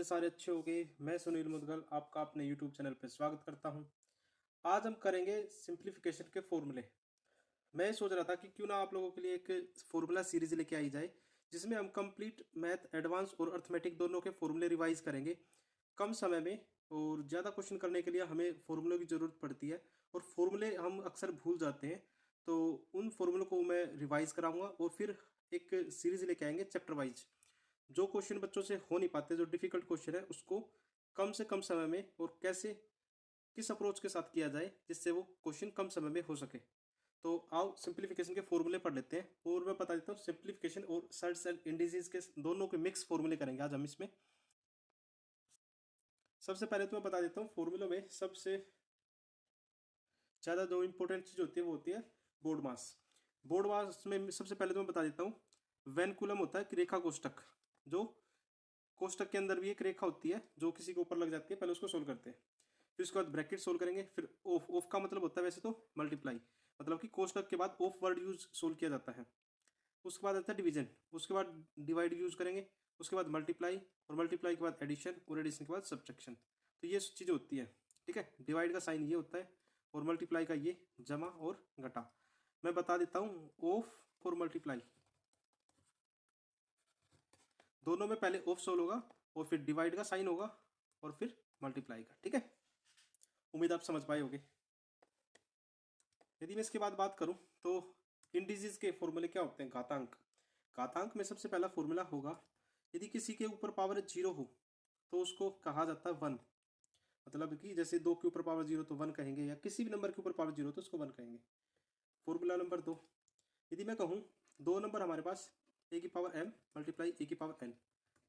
सारे अच्छे हो गए। मैं सुनील मुदगल आपका अपने यूट्यूब चैनल पर स्वागत करता हूं। आज हम करेंगे सिंप्लीफिकेशन के फॉर्मूले। मैं सोच रहा था कि क्यों ना आप लोगों के लिए एक फॉर्मूला सीरीज लेके आई जाए, जिसमें हम कंप्लीट मैथ एडवांस और अर्थमेटिक दोनों के फॉर्मूले रिवाइज करेंगे कम समय में। और ज़्यादा क्वेश्चन करने के लिए हमें फॉर्मूलों की ज़रूरत पड़ती है और फॉर्मूले हम अक्सर भूल जाते हैं। तो उन फॉर्मूलों को मैं रिवाइज कराऊंगा और फिर एक सीरीज लेके आएंगे चैप्टर वाइज। जो क्वेश्चन बच्चों से हो नहीं पाते, जो डिफिकल्ट क्वेश्चन है, उसको कम से कम समय में और कैसे किस अप्रोच के साथ किया जाए जिससे वो क्वेश्चन कम समय में हो सके। तो आओ सिंप्लीफिकेशन के फॉर्मूले पढ़ लेते हैं और मैं बता देता हूँ सिंप्लीफिकेशन और सर्ट्स एंड इंडिसेस के दोनों के मिक्स फॉर्मूले करेंगे आज हम इसमें। सबसे पहले तो मैं बता देता हूँ फॉर्मूलों में सबसे ज़्यादा जो इंपॉर्टेंट चीज़ होती है वो होती है बोर्ड मास। बोर्ड मास में सबसे पहले तो मैं बता देता हूँ वैन कूलम होता है कि रेखा कोष्ठक। जो कोष्ठक के अंदर भी एक रेखा होती है जो किसी के ऊपर लग जाती है, पहले उसको सोल्व करते हैं। फिर उसके बाद ब्रैकेट सोल्व करेंगे। फिर ऑफ, ऑफ का मतलब होता है वैसे तो मल्टीप्लाई, मतलब कि कोष्ठक के बाद ऑफ वर्ड यूज सोल्व किया जाता है। उसके बाद आता है डिवीजन, उसके बाद डिवाइड यूज करेंगे, उसके बाद मल्टीप्लाई, और मल्टीप्लाई के बाद एडिशन, और एडिशन के बाद सब्ट्रैक्शन। तो ये चीज़ें होती है। ठीक है, डिवाइड का साइन ये होता है और मल्टीप्लाई का ये जमा और घटा। मैं बता देता हूँ ऑफ और मल्टीप्लाई दोनों में पहले ऑफ सोल्व होगा और फिर डिवाइड का साइन होगा और फिर मल्टीप्लाई का। ठीक है, उम्मीद आप समझ पाए होगे। यदि मैं इसके बाद बात करूं तो इंडिसेस के फॉर्मूले क्या होते हैं। घातांक, घातांक में सबसे पहला फॉर्मूला होगा यदि किसी के ऊपर पावर 0 हो तो उसको कहा जाता है 1। मतलब कि जैसे 2 के ऊपर पावर 0 तो 1 कहेंगे, या किसी भी नंबर के ऊपर पावर 0 तो उसको 1 कहेंगे। फॉर्मूला नंबर 2, यदि मैं कहूँ दो नंबर हमारे पास ए की पावर m मल्टीप्लाई ए की पावर n,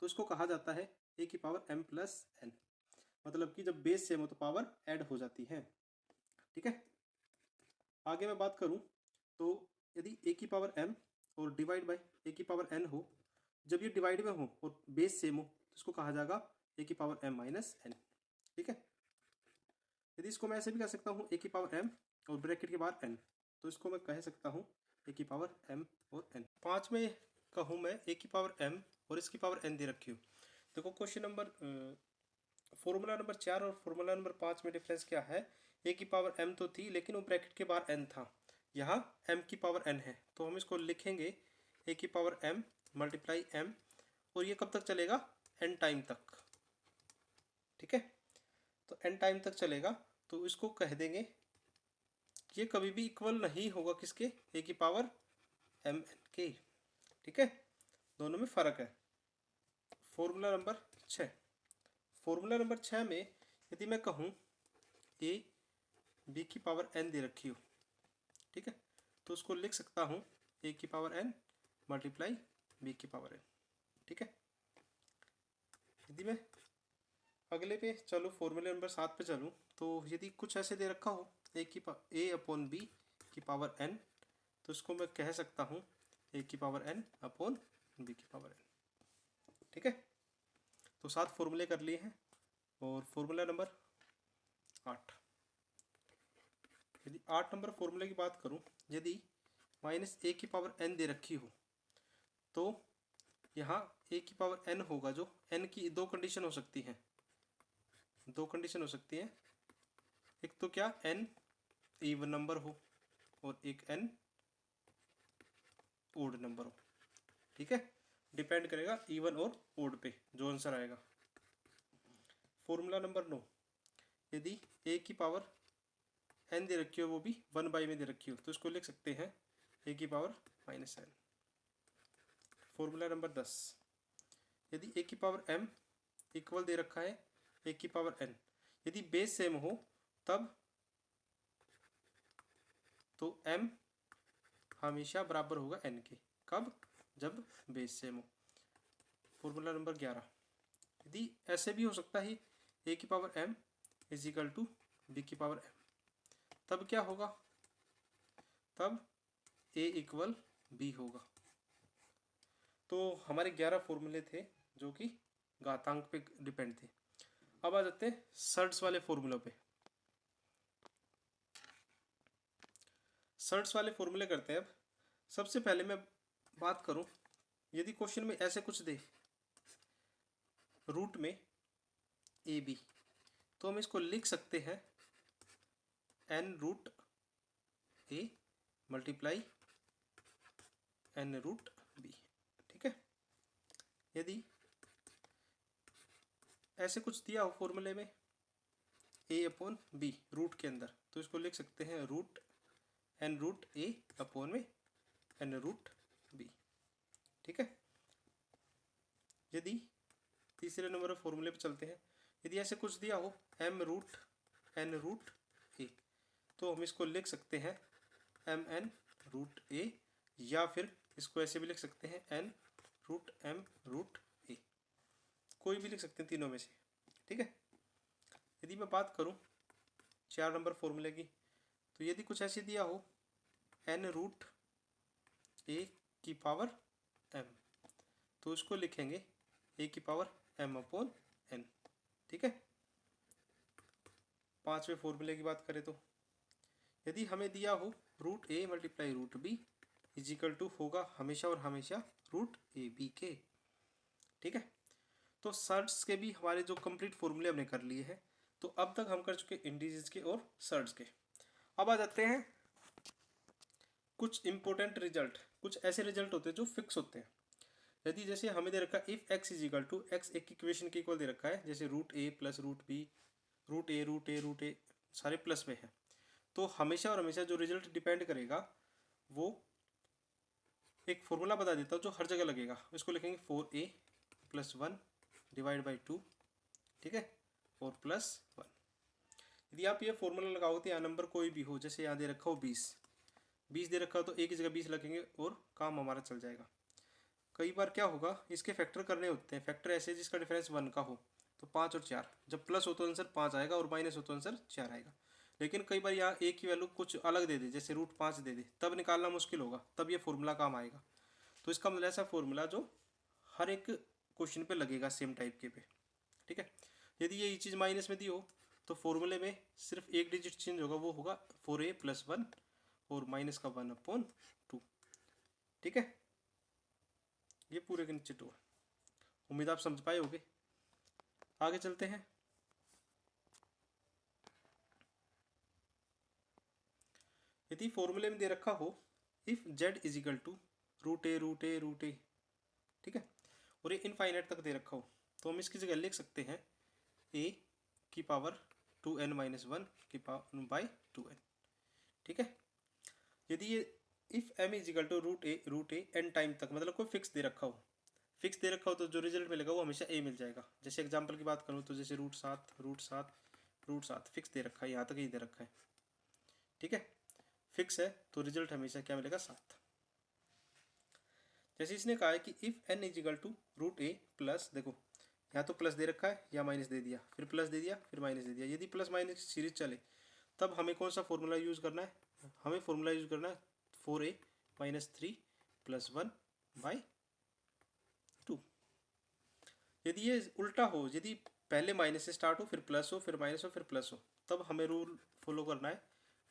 तो इसको कहा जाता है ए की पावर m प्लस n। मतलब कि जब बेस सेम हो तो पावर ऐड हो जाती है। ठीक है, आगे मैं बात करूं तो यदि ए की पावर m और डिवाइड बाय ए की पावर n हो, जब ये डिवाइड में हो और बेस सेम हो तो इसको कहा जाएगा ए की पावर m माइनस n। ठीक है, यदि इसको मैं ऐसे भी कह सकता हूँ ए की पावर m और ब्रैकेट के बाद n, तो इसको मैं कह सकता हूँ ए की पावर m और n। 5 में कहूँ मैं ए की पावर m और इसकी पावर n दे रखी हूँ। देखो क्वेश्चन नंबर फॉर्मूला नंबर 4 और फॉर्मूला नंबर 5 में डिफरेंस क्या है। ए की पावर m तो थी लेकिन वो ब्रैकेट के बाहर n था, यहाँ m की पावर n है, तो हम इसको लिखेंगे ए की पावर m मल्टीप्लाई m, और ये कब तक चलेगा, n टाइम तक। ठीक है, तो n टाइम तक चलेगा, तो इसको कह देंगे ये कभी भी इक्वल नहीं होगा किसके, ए की पावर m n के। ठीक है, दोनों में फर्क है। फॉर्मूला नंबर 6, फॉर्मूला नंबर 6 में यदि मैं कहूँ ए बी की पावर n दे रखी हो, ठीक है, तो उसको लिख सकता हूँ ए की पावर n मल्टीप्लाई बी की पावर n। ठीक है, यदि मैं अगले पे चलूँ फॉर्मूले नंबर 7 पे चलूँ, तो यदि कुछ ऐसे दे रखा हो ए अपॉन बी की पावर n, तो इसको मैं कह सकता हूँ ए की पावर n अपॉन बी की पावर n। ठीक है, तो 7 फॉर्मूले कर लिए हैं। और फॉर्मूला नंबर 8, यदि 8 नंबर फॉर्मूले की बात करूं, यदि माइनस ए की पावर n दे रखी हो, तो यहाँ ए की पावर n होगा, जो n की दो कंडीशन हो सकती हैं, दो कंडीशन हो सकती हैं। एक तो क्या n इवन नंबर हो और एक n ओड नंबर हो। ठीक है, डिपेंड करेगा इवन और ओड पे जो आंसर आएगा। फॉर्मूला नंबर 9, यदि ए की पावर n दे रखी हो, वो भी 1 में दे रखी हो, तो इसको लिख सकते हैं ए की power minus n। Formula number 10, यदि ए की पावर m इक्वल दे रखा है ए की पावर n, यदि बेस सेम हो तब तो m हमेशा बराबर होगा n के। कब, जब बेस सेम हो। फॉर्मूला नंबर 11, यदि ऐसे भी हो सकता है ए की power m is equal to b की पावर m, तब क्या होगा, तब a इक्वल b होगा। तो हमारे 11 फॉर्मूले थे जो कि घातांक पे डिपेंड थे। अब आ जाते हैं सर्ट्स वाले फॉर्मूलों पे। सर्ट्स वाले फॉर्मूले करते हैं। अब सबसे पहले मैं बात करूं, यदि क्वेश्चन में ऐसे कुछ दे रूट में ए बी, तो हम इसको लिख सकते हैं N root a multiply N root B. ठीक है, यदि ऐसे कुछ दिया हो फॉर्मूले में ए अपॉन बी रूट के अंदर, तो इसको लिख सकते हैं रूट एन रूट ए अपॉन में एन रूट बी। ठीक है, यदि तीसरे नंबर फॉर्मूले पे चलते हैं, यदि ऐसे कुछ दिया हो एम रूट एन रूट ए, तो हम इसको लिख सकते हैं एम एन रूट ए, या फिर इसको ऐसे भी लिख सकते हैं एन रूट एम रूट ए, कोई भी लिख सकते हैं तीनों में से। ठीक है, यदि मैं बात करूं 4 नंबर फॉर्मूले की, तो यदि कुछ ऐसे दिया हो एन रूट ए की पावर एम, तो उसको लिखेंगे ए की पावर एम अपॉन एन। ठीक है, 5वें फॉर्मूले की बात करें तो यदि हमें दिया हो root a multiply root b is equal to होगा हमेशा और हमेशा रूट ए बी के। ठीक है, तो सर्ट्स के भी हमारे जो कंप्लीट फॉर्मूले हमने कर लिए हैं। तो अब तक हम कर चुके इंडिसेस के और सर्ट्स के। अब आ जाते हैं कुछ इंपॉर्टेंट रिजल्ट। कुछ ऐसे रिजल्ट होते हैं जो फिक्स होते हैं। यदि जैसे हमें दे रखा है if x is equal to x एक इक्वेशन के इक्वल दे रखा है, जैसे root a plus root b root A root A root a सारे प्लस में है, तो हमेशा और हमेशा जो रिजल्ट डिपेंड करेगा वो एक फॉर्मूला बता देता हूँ जो हर जगह लगेगा। इसको लिखेंगे 4a प्लस 1 डिवाइड बाई 2। ठीक है, 4 प्लस 1। यदि आप ये फॉर्मूला लगाओगे तो यहाँ नंबर कोई भी हो, जैसे यहाँ दे रखा हो 20 दे रखा हो, तो एक ही जगह 20 लगेंगे और काम हमारा चल जाएगा। कई बार क्या होगा, इसके फैक्टर करने होते हैं। फैक्टर ऐसे जिसका डिफरेंस 1 का हो, तो 5 और 4, जब प्लस हो तो आंसर 5 आएगा और माइनस हो तो आंसर 4 आएगा। लेकिन कई बार यहाँ एक की वैल्यू कुछ अलग दे दे, जैसे रूट 5 दे दे, तब निकालना मुश्किल होगा, तब ये फॉर्मूला काम आएगा। तो इसका मतलब ऐसा फॉर्मूला जो हर एक क्वेश्चन पे लगेगा सेम टाइप के पे। ठीक है, यदि ये चीज़ माइनस में दी हो तो फॉर्मूले में सिर्फ एक डिजिट चेंज होगा, वो होगा 4a प्लस 1 और माइनस का 1 अपॉन 2। ठीक है, ये पूरे के नीचे 2 है। उम्मीद आप समझ पाए होगे। आगे चलते हैं। यदि फॉर्मूले में दे रखा हो if z is equal to root A root A root A, ठीक है, और ये इनफाइनाइट तक दे रखा हो, तो हम इसकी जगह लिख सकते हैं a की पावर 2n माइनस 1 की पावर बाई 2n। ठीक है, यदि ये if m is equal to root a n time तक, मतलब कोई फिक्स दे रखा हो, फिक्स दे रखा हो तो जो रिजल्ट मिलेगा वो हमेशा a मिल जाएगा। जैसे एग्जांपल की बात करूँ तो जैसे रूट 7 रूट 7 रूट 7 फिक्स दे रखा है, यहाँ तक ही दे रखा है। ठीक है, फिक्स है तो रिजल्ट हमेशा क्या मिलेगा 7। जैसे इसने कहा है कि if n is equal to root a plus, देखो यहाँ तो प्लस दे रखा है या माइनस दे दिया, फिर प्लस दे दिया फिर माइनस दे दिया, यदि प्लस माइनस की सीरीज चले तब हमें कौन सा फॉर्मूला यूज़ करना है, हमें फॉर्मूला यूज़ करना है 4a माइनस 3 प्लस 1 बाई 2। यदि ये उल्टा हो, यदि पहले माइनस से स्टार्ट हो फिर प्लस हो फिर माइनस हो फिर प्लस हो, तब हमें रूल फॉलो करना है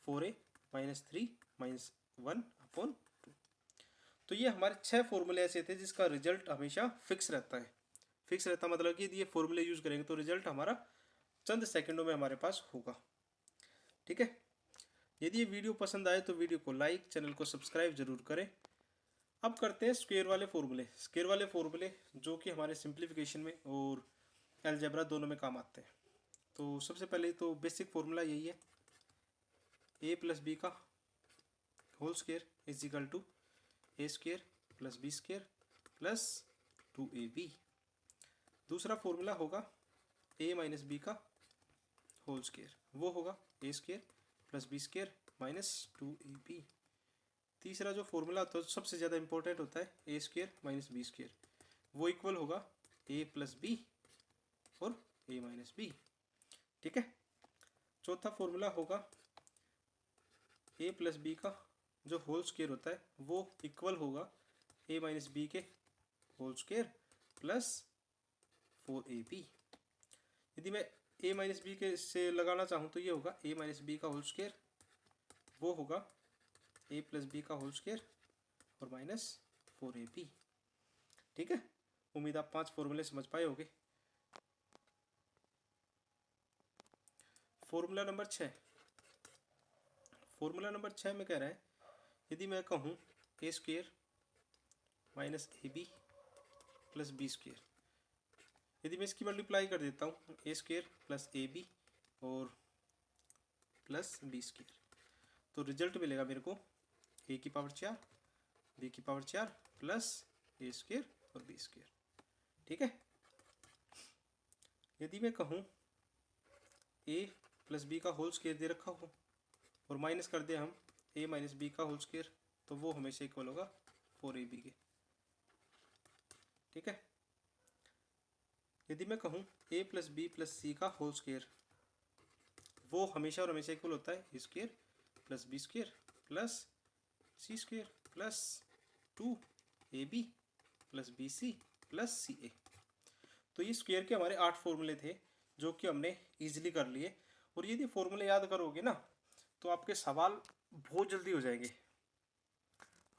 4a माइनस 3 माइनस 1 अपॉन 2। तो ये हमारे 6 फॉर्मूले ऐसे थे जिसका रिजल्ट हमेशा फिक्स रहता है। फिक्स रहता मतलब कि यदि ये फॉर्मूले यूज़ करेंगे तो रिजल्ट हमारा चंद सेकंडों में हमारे पास होगा। ठीक है, यदि ये वीडियो पसंद आए तो वीडियो को लाइक, चैनल को सब्सक्राइब जरूर करें। अब करते हैं स्क्वायर वाले फॉर्मूले। स्क्वायर वाले फॉर्मूले जो कि हमारे सिंप्लीफिकेशन में और अलजेब्रा दोनों में काम आते हैं। तो सबसे पहले तो बेसिक फॉर्मूला यही है, a प्लस बी का whole square is equal to A square plus B square plus 2ab। दूसरा फॉर्मूला होगा a माइनस बी का होल स्क्वायर, वो होगा A square plus B square minus 2ab। तीसरा जो फॉर्मूला होता है सबसे ज़्यादा इंपॉर्टेंट होता है ए स्क्वायर माइनस बी स्क्वायर, वो इक्वल होगा a प्लस बी और a माइनस बी। ठीक है, चौथा फॉर्मूला होगा a प्लस बी का जो होल स्क्वायर होता है वो इक्वल होगा a माइनस बी के होल स्क्वायर प्लस 4ab। यदि मैं a माइनस बी के से लगाना चाहूँ तो ये होगा a माइनस बी का होल स्क्वायर, वो होगा a प्लस बी का होल स्क्वायर और माइनस 4ab। ठीक है, उम्मीद आप 5 फॉर्मूले समझ पाए होंगे। फॉर्मूला नंबर 6, फॉर्मूला नंबर 6 में कह रहा है यदि मैं कहूँ A square minus A B plus B square, यदि मैं इसकी मल्टीप्लाई कर देता हूँ A square plus A B और प्लस बी स्क्वेयर, तो रिजल्ट मिलेगा मेरे को ए की पावर 4 बी की पावर 4 प्लस ए स्क्वेयर और बी स्क्वेयर। ठीक है। यदि मैं कहूँ ए प्लस बी का होल स्क्वेयर दे रखा हो और माइनस कर दे हम ए माइनस बी का होल स्क्वेयर, तो वो हमेशा इक्वल होगा 4ab के। ठीक है। यदि मैं कहूँ A plus B plus C का होल स्क्वेयर, वो हमेशा और हमेशा इक्वल होता है A square plus B square plus C square plus 2ab plus B C plus C A. तो ये स्क्वेयर के हमारे 8 फॉर्मूले थे जो कि हमने इजीली कर लिए, और यदि फॉर्मूले याद करोगे ना तो आपके सवाल बहुत जल्दी हो जाएंगे।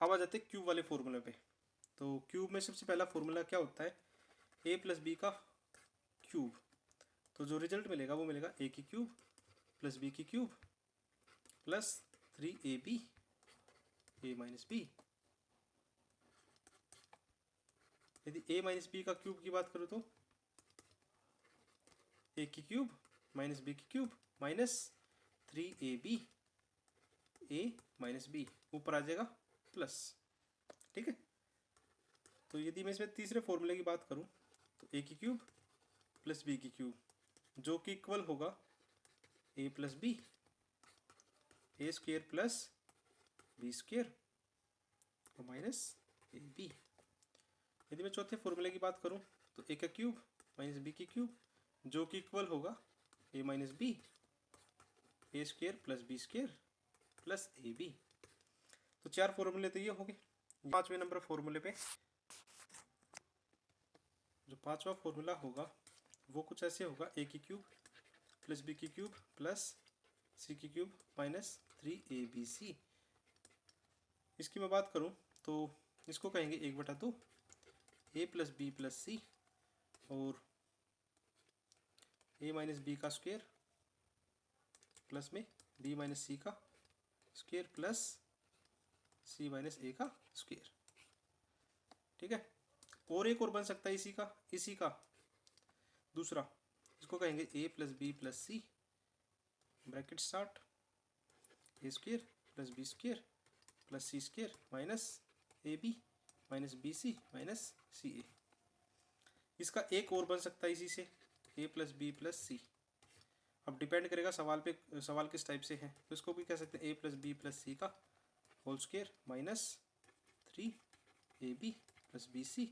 अब आ जाते हैं क्यूब वाले फॉर्मूले पे। तो क्यूब में सबसे पहला फॉर्मूला क्या होता है, ए प्लस बी का क्यूब, तो जो रिजल्ट मिलेगा वो मिलेगा ए की क्यूब प्लस बी की क्यूब प्लस 3ab ए माइनस बी। यदि ए माइनस बी का क्यूब की बात करूँ तो ए की क्यूब माइनस बी की क्यूब माइनस 3ab ए माइनस बी, ऊपर आ जाएगा प्लस। ठीक है। तो यदि मैं इसमें तीसरे फॉर्मूले की बात करूं तो ए की क्यूब प्लस बी की क्यूब, जो कि इक्वल होगा ए plus B A square plus B square और माइनस ए बी। यदि मैं चौथे फॉर्मूले की बात करूं तो ए का क्यूब माइनस बी की क्यूब, जो कि इक्वल होगा A minus B A square plus B square plus A B. तो 4 फॉर्मूले तो ये हो गए। 5वें नंबर फॉर्मूले पे जो 5वां फॉर्मूला होगा वो कुछ ऐसे होगा, ए की क्यूब प्लस बी की क्यूब प्लस सी की क्यूब माइनस 3abc। इसकी मैं बात करूं तो इसको कहेंगे 1/2 ए प्लस बी प्लस सी और ए माइनस बी का स्क्वेयर प्लस में बी माइनस सी का स्क्वेयर प्लस सी माइनस ए का स्क्वेयर। ठीक है। और एक और बन सकता है इसी का दूसरा, इसको कहेंगे A plus B plus C bracket start A square plus B square plus C square minus A B minus B C minus C A. इसका एक और बन सकता है इसी से A plus B plus C. अब डिपेंड करेगा सवाल पे, सवाल किस टाइप से है। तो इसको भी कह सकते हैं A plus B plus C का whole square minus 3ab plus B C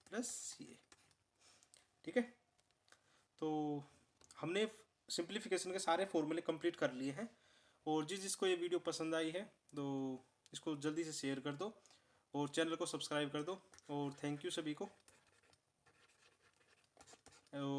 plus C A. ठीक है। तो हमने सिंप्लीफिकेशन के सारे फॉर्मूले कंप्लीट कर लिए हैं, और जिसको ये वीडियो पसंद आई है तो इसको जल्दी से शेयर कर दो और चैनल को सब्सक्राइब कर दो। और थैंक यू सभी को। और